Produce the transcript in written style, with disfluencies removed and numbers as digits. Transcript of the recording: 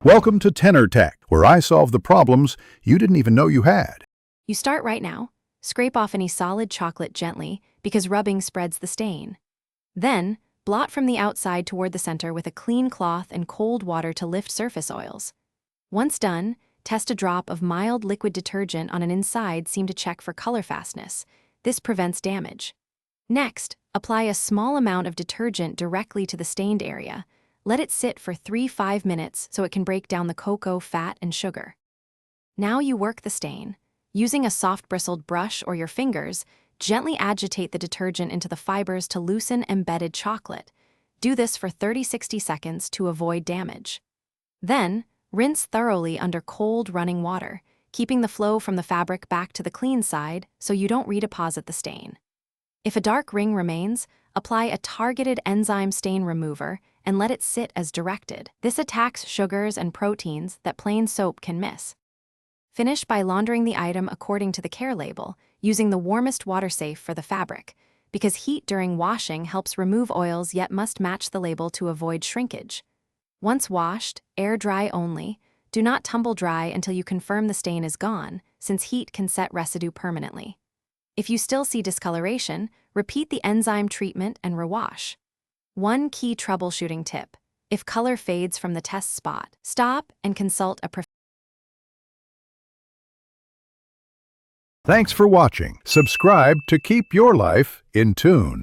Welcome to Tenor Tech, where I solve the problems you didn't even know you had. You start right now. Scrape off any solid chocolate gently because rubbing spreads the stain. Then, blot from the outside toward the center with a clean cloth and cold water to lift surface oils. Once done, test a drop of mild liquid detergent on an inside seam to check for color fastness. This prevents damage. Next, apply a small amount of detergent directly to the stained area. Let it sit for 3–5 minutes so it can break down the cocoa, fat, and sugar. Now you work the stain. Using a soft bristled brush or your fingers, gently agitate the detergent into the fibers to loosen embedded chocolate. Do this for 30–60 seconds to avoid damage. Then, rinse thoroughly under cold running water, keeping the flow from the fabric back to the clean side so you don't redeposit the stain. If a dark ring remains, apply a targeted enzyme stain remover and let it sit as directed. This attacks sugars and proteins that plain soap can miss. Finish by laundering the item according to the care label, using the warmest water safe for the fabric, because heat during washing helps remove oils yet must match the label to avoid shrinkage. Once washed, air dry only. Do not tumble dry until you confirm the stain is gone, since heat can set residue permanently. If you still see discoloration, repeat the enzyme treatment and rewash. One key troubleshooting tip: if color fades from the test spot, stop and consult a professional. Thanks for watching. Subscribe to keep your life in tune.